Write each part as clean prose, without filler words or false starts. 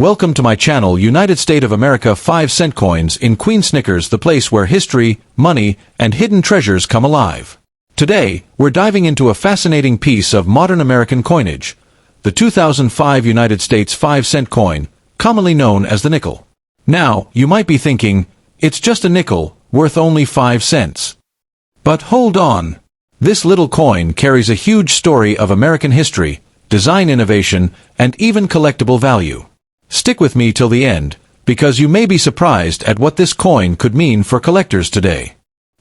Welcome to my channel, United States of America 5-cent coins in Queen Snickers, the place where history, money, and hidden treasures come alive. Today, we're diving into a fascinating piece of modern American coinage, the 2005 United States 5-cent coin, commonly known as the nickel. Now, you might be thinking, it's just a nickel, worth only 5 cents. But hold on. This little coin carries a huge story of American history, design innovation, and even collectible value. Stick with me till the end, because you may be surprised at what this coin could mean for collectors today.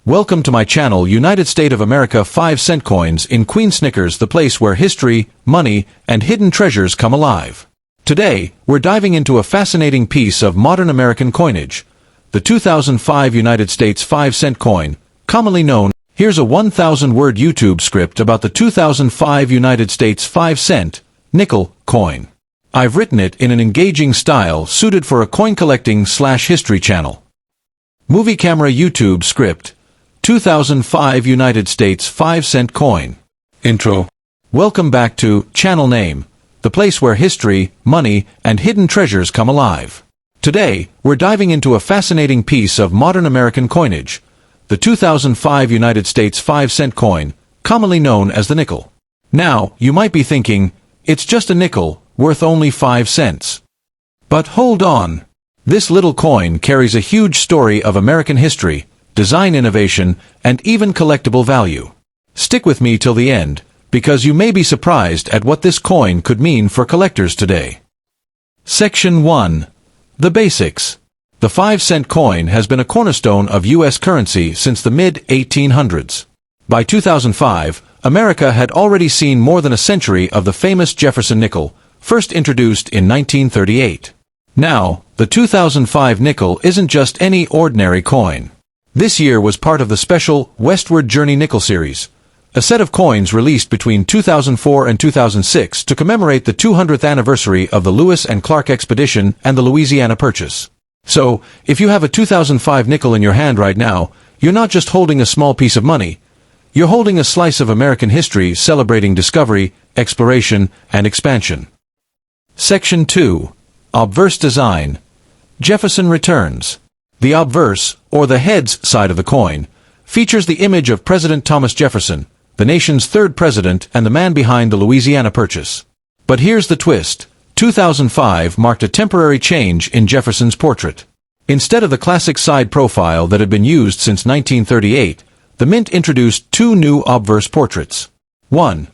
Welcome to my channel, United States of America 5-cent coins in Queen Snickers, the place where history, money, and hidden treasures come alive. Today, we're diving into a fascinating piece of modern American coinage, the 2005 United States 5-cent coin, commonly known. Here's a 1,000-word YouTube script about the 2005 United States 5-cent nickel coin. I've written it in an engaging style suited for a coin-collecting/history channel. Movie camera YouTube script, 2005 United States 5-cent coin. Intro. Welcome back to Channel Name, the place where history, money, and hidden treasures come alive. Today, we're diving into a fascinating piece of modern American coinage, the 2005 United States 5-cent coin, commonly known as the nickel. Now, you might be thinking, it's just a nickel, worth only 5 cents. But hold on. This little coin carries a huge story of American history, design innovation, and even collectible value. Stick with me till the end, because you may be surprised at what this coin could mean for collectors today. Section 1. The Basics. The 5-cent coin has been a cornerstone of U.S. currency since the mid-1800s. By 2005, America had already seen more than a century of the famous Jefferson nickel, first introduced in 1938. Now, the 2005 nickel isn't just any ordinary coin. This year was part of the special Westward Journey Nickel series, a set of coins released between 2004 and 2006 to commemorate the 200th anniversary of the Lewis and Clark expedition and the Louisiana Purchase. So, if you have a 2005 nickel in your hand right now, you're not just holding a small piece of money, you're holding a slice of American history celebrating discovery, exploration, and expansion. Section 2. Obverse Design. Jefferson Returns. The obverse, or the heads side of the coin, features the image of President Thomas Jefferson, the nation's third president and the man behind the Louisiana Purchase. But here's the twist. 2005 marked a temporary change in Jefferson's portrait. Instead of the classic side profile that had been used since 1938, the Mint introduced two new obverse portraits. 1.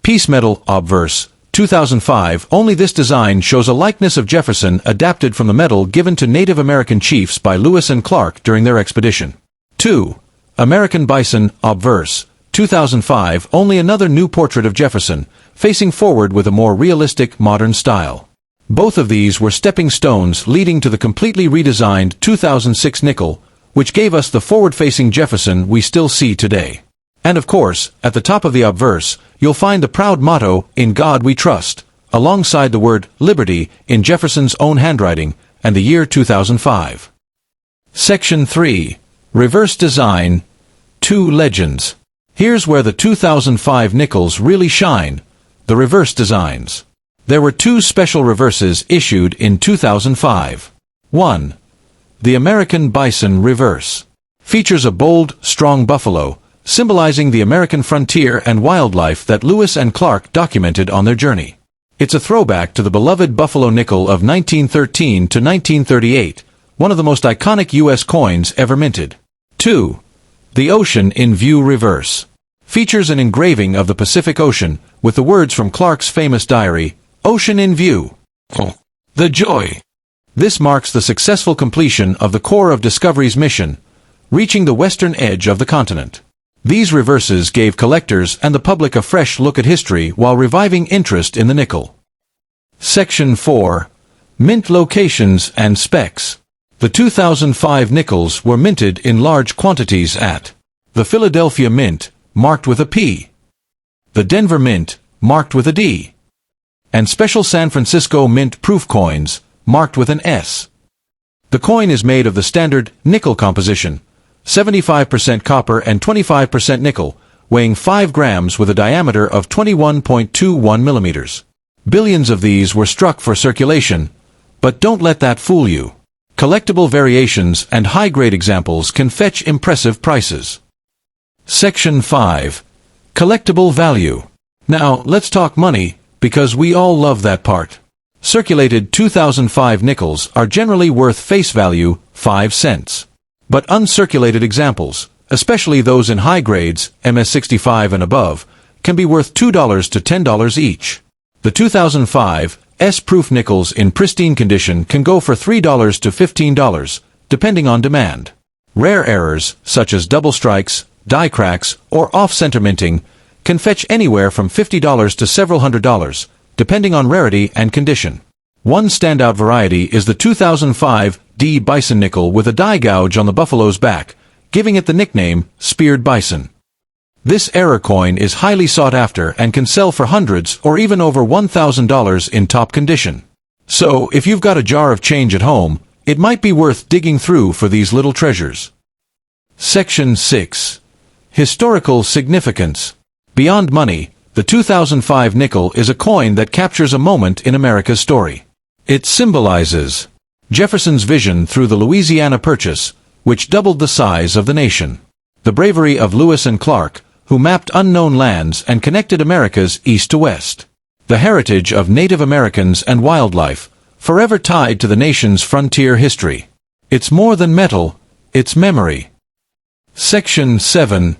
Piece Metal Obverse, 2005. Only this design shows a likeness of Jefferson adapted from the medal given to Native American chiefs by Lewis and Clark during their expedition. 2. American Bison Obverse, 2005. Only another new portrait of Jefferson, facing forward with a more realistic modern style. Both of these were stepping stones leading to the completely redesigned 2006 nickel, which gave us the forward-facing Jefferson we still see today. And of course, at the top of the obverse, you'll find the proud motto, "In God We Trust," alongside the word "Liberty" in Jefferson's own handwriting, and the year 2005. Section 3. Reverse Design. Two Legends. Here's where the 2005 nickels really shine, the reverse designs. There were two special reverses issued in 2005. 1. The American Bison Reverse. Features a bold, strong buffalo, symbolizing the American frontier and wildlife that Lewis and Clark documented on their journey. It's a throwback to the beloved buffalo nickel of 1913 to 1938, one of the most iconic U.S. coins ever minted. 2. The Ocean in View Reverse. Features an engraving of the Pacific Ocean, with the words from Clark's famous diary, "Ocean in View." Oh, the joy! This marks the successful completion of the core of Discovery's mission, reaching the western edge of the continent. These reverses gave collectors and the public a fresh look at history while reviving interest in the nickel. Section 4. Mint Locations and Specs. The 2005 nickels were minted in large quantities at the Philadelphia Mint, marked with a P, the Denver Mint, marked with a D, and special San Francisco Mint proof coins, marked with an S. The coin is made of the standard nickel composition, 75% copper and 25% nickel, weighing 5 grams with a diameter of 21.21 millimeters. Billions of these were struck for circulation, But don't let that fool you. Collectible variations and high-grade examples can fetch impressive prices. Section 5. Collectible value. Now, let's talk money, because we all love that part. Circulated 2005 nickels are generally worth face value 5 cents. But uncirculated examples, especially those in high grades, MS65 and above, can be worth $2 to $10 each. The 2005 S-proof nickels in pristine condition can go for $3 to $15, depending on demand. Rare errors, such as double strikes, die cracks, or off-center minting, can fetch anywhere from $50 to several $100s, depending on rarity and condition. One standout variety is the 2005 D Bison nickel with a die gouge on the buffalo's back, giving it the nickname Speared Bison. This error coin is highly sought after and can sell for hundreds or even over $1,000 in top condition. So, if you've got a jar of change at home, it might be worth digging through for these little treasures. Section 6. Historical significance. Beyond money, the 2005 nickel is a coin that captures a moment in America's story. It symbolizes Jefferson's vision through the Louisiana Purchase, which doubled the size of the nation. The bravery of Lewis and Clark, who mapped unknown lands and connected America's east to west. The heritage of Native Americans and wildlife, forever tied to the nation's frontier history. It's more than metal, it's memory. Section 7.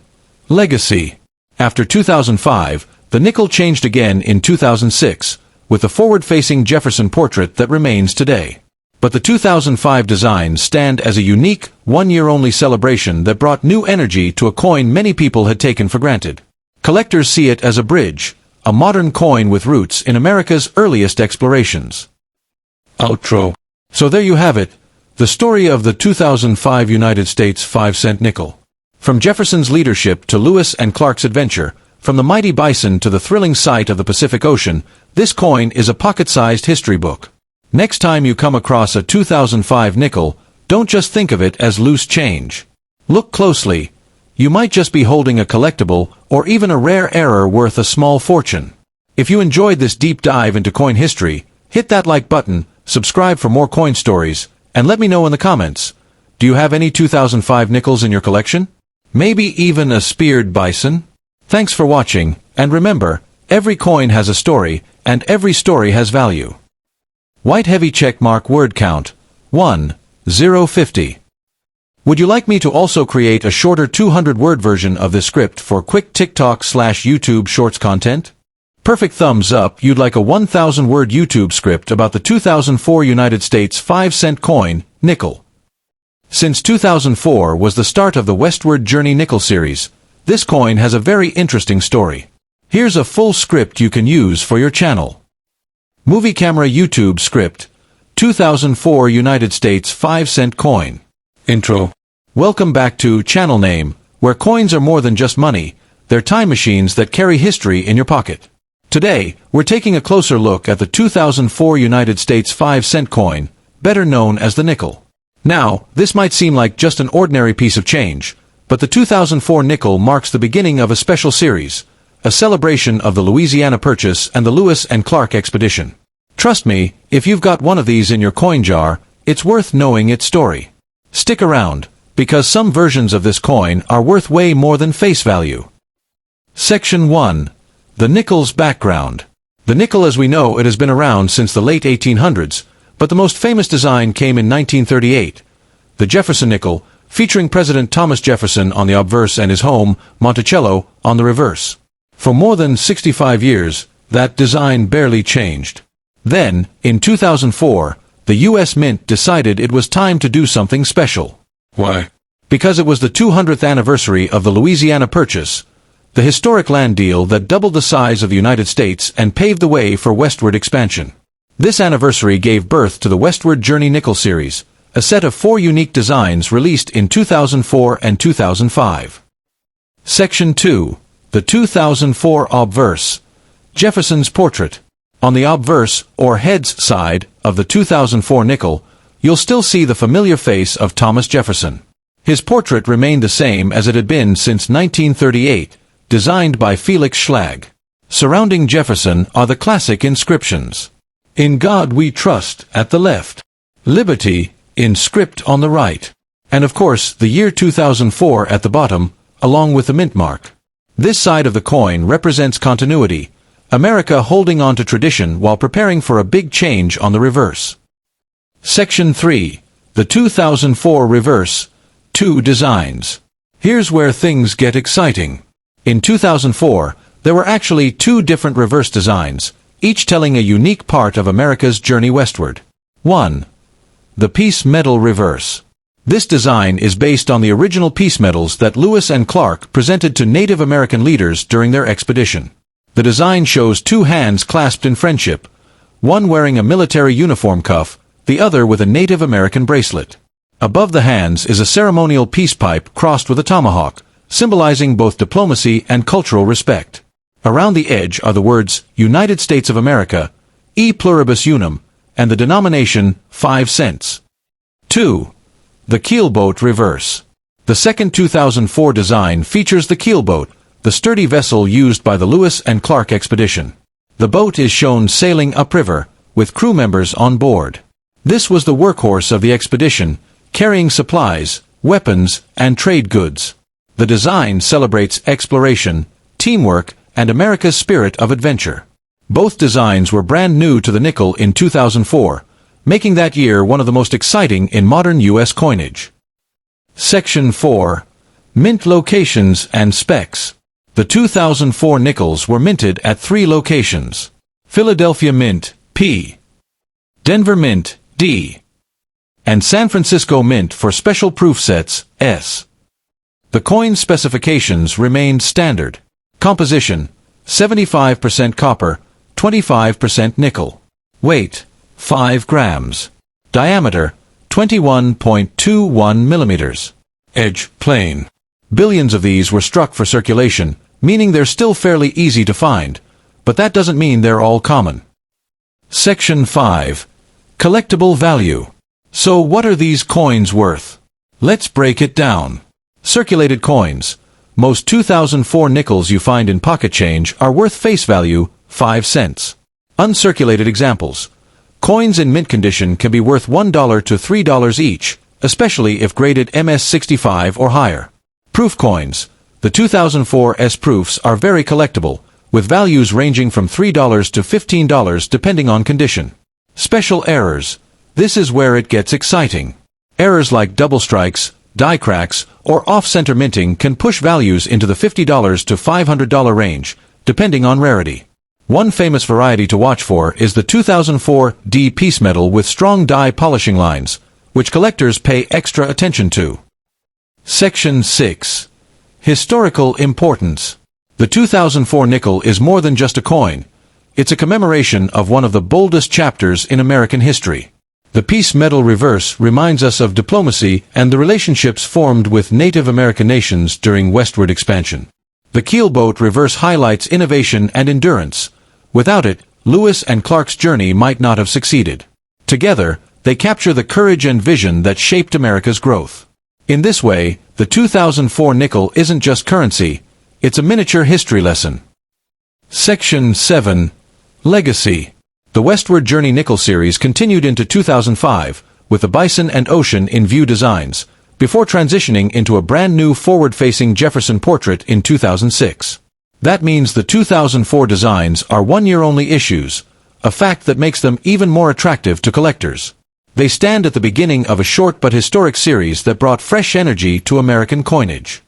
Legacy. After 2005, the nickel changed again in 2006, with the forward-facing Jefferson portrait that remains today. But the 2005 designs stand as a unique, one-year-only celebration that brought new energy to a coin many people had taken for granted. Collectors see it as a bridge, a modern coin with roots in America's earliest explorations. Outro. So there you have it, the story of the 2005 United States 5-cent nickel. From Jefferson's leadership to Lewis and Clark's adventure, from the mighty bison to the thrilling sight of the Pacific Ocean, this coin is a pocket-sized history book. Next time you come across a 2005 nickel, don't just think of it as loose change. Look closely. You might just be holding a collectible or even a rare error worth a small fortune. If you enjoyed this deep dive into coin history, hit that like button, subscribe for more coin stories, and let me know in the comments. Do you have any 2005 nickels in your collection? Maybe even a speared bison? Thanks for watching, and remember, every coin has a story, and every story has value. White heavy checkmark word count, 1050. Would you like me to also create a shorter 200-word version of this script for quick TikTok/YouTube Shorts content? Perfect thumbs up, you'd like a 1,000-word YouTube script about the 2004 United States 5-cent coin, nickel. Since 2004 was the start of the Westward Journey nickel series, this coin has a very interesting story. Here's a full script you can use for your channel. Movie camera YouTube script, 2004 United States 5-cent coin. Intro. Welcome back to Channel Name, where coins are more than just money, they're time machines that carry history in your pocket. Today, we're taking a closer look at the 2004 United States 5-cent coin, better known as the nickel. Now, this might seem like just an ordinary piece of change, but the 2004 nickel marks the beginning of a special series, a celebration of the Louisiana Purchase and the Lewis and Clark expedition. Trust me, if you've got one of these in your coin jar, it's worth knowing its story. Stick around, because some versions of this coin are worth way more than face value. Section 1. The nickel's background. The nickel, as we know it, has been around since the late 1800s, but the most famous design came in 1938. The Jefferson nickel, featuring President Thomas Jefferson on the obverse and his home, Monticello, on the reverse. For more than 65 years, that design barely changed. Then, in 2004, the U.S. Mint decided it was time to do something special. Why? Because it was the 200th anniversary of the Louisiana Purchase, the historic land deal that doubled the size of the United States and paved the way for westward expansion. This anniversary gave birth to the Westward Journey Nickel series, a set of 4 unique designs released in 2004 and 2005. Section 2. The 2004 obverse. Jefferson's portrait. On the obverse, or heads side, of the 2004 nickel, you'll still see the familiar face of Thomas Jefferson. His portrait remained the same as it had been since 1938, designed by Felix Schlag. Surrounding Jefferson are the classic inscriptions. "In God We Trust" at the left, "Liberty" in script on the right, and of course the year 2004 at the bottom, along with the mint mark. This side of the coin represents continuity, America holding on to tradition while preparing for a big change on the reverse. Section 3. The 2004 Reverse. 2 designs. Here's where things get exciting. In 2004, there were actually 2 different reverse designs, each telling a unique part of America's journey westward. 1. The Peace Medal Reverse. This design is based on the original peace medals that Lewis and Clark presented to Native American leaders during their expedition. The design shows 2 hands clasped in friendship, one wearing a military uniform cuff, the other with a Native American bracelet. Above the hands is a ceremonial peace pipe crossed with a tomahawk, symbolizing both diplomacy and cultural respect. Around the edge are the words United States of America, E Pluribus Unum, and the denomination 5 cents. 2. The Keelboat Reverse. The second 2004 design features the keelboat, the sturdy vessel used by the Lewis and Clark expedition. The boat is shown sailing upriver, with crew members on board. This was the workhorse of the expedition, carrying supplies, weapons, and trade goods. The design celebrates exploration, teamwork, and America's spirit of adventure. Both designs were brand new to the nickel in 2004, making that year one of the most exciting in modern U.S. coinage. Section 4. Mint Locations and Specs. The 2004 nickels were minted at 3 locations. Philadelphia Mint, P. Denver Mint, D. And San Francisco Mint for special proof sets, S. The coin specifications remained standard. Composition: 75% copper, 25% nickel. Weight: 5 grams. Diameter: 21.21 millimeters. Edge: plain. Billions of these were struck for circulation, meaning they're still fairly easy to find, but that doesn't mean they're all common. Section 5. Collectible value. So what are these coins worth? Let's break it down. Circulated coins. Most 2004 nickels you find in pocket change are worth face value, 5 cents. Uncirculated examples. Coins in mint condition can be worth $1 to $3 each, especially if graded MS-65 or higher. Proof coins. The 2004 S proofs are very collectible, with values ranging from $3 to $15 depending on condition. Special errors. This is where it gets exciting. Errors like double strikes, die cracks, or off-center minting can push values into the $50 to $500 range, depending on rarity. One famous variety to watch for is the 2004 D Peace Medal with strong die polishing lines, which collectors pay extra attention to. Section 6. Historical importance. The 2004 nickel is more than just a coin. It's a commemoration of one of the boldest chapters in American history. The Peace Medal Reverse reminds us of diplomacy and the relationships formed with Native American nations during westward expansion. The Keelboat Reverse highlights innovation and endurance. Without it, Lewis and Clark's journey might not have succeeded. Together, they capture the courage and vision that shaped America's growth. In this way, the 2004 nickel isn't just currency, it's a miniature history lesson. Section 7. Legacy. The Westward Journey Nickel series continued into 2005, with the Bison and Ocean in view designs, before transitioning into a brand new forward-facing Jefferson portrait in 2006. That means the 2004 designs are one-year-only issues, a fact that makes them even more attractive to collectors. They stand at the beginning of a short but historic series that brought fresh energy to American coinage.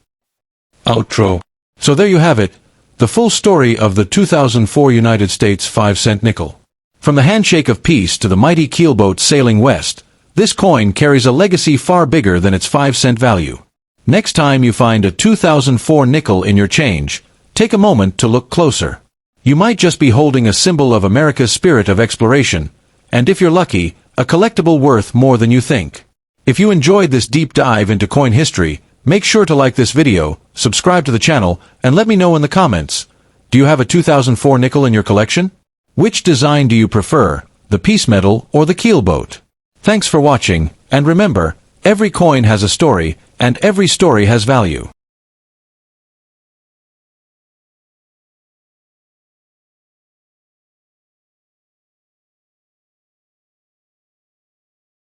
Outro. So there you have it, the full story of the 2004 United States 5-cent nickel. From the handshake of peace to the mighty keelboat sailing west, this coin carries a legacy far bigger than its 5-cent value. Next time you find a 2004 nickel in your change, take a moment to look closer. You might just be holding a symbol of America's spirit of exploration, and if you're lucky, a collectible worth more than you think. If you enjoyed this deep dive into coin history, make sure to like this video, subscribe to the channel, and let me know in the comments. Do you have a 2004 nickel in your collection? Which design do you prefer, the Peace Medal or the keelboat? Thanks for watching, and remember, every coin has a story, and every story has value.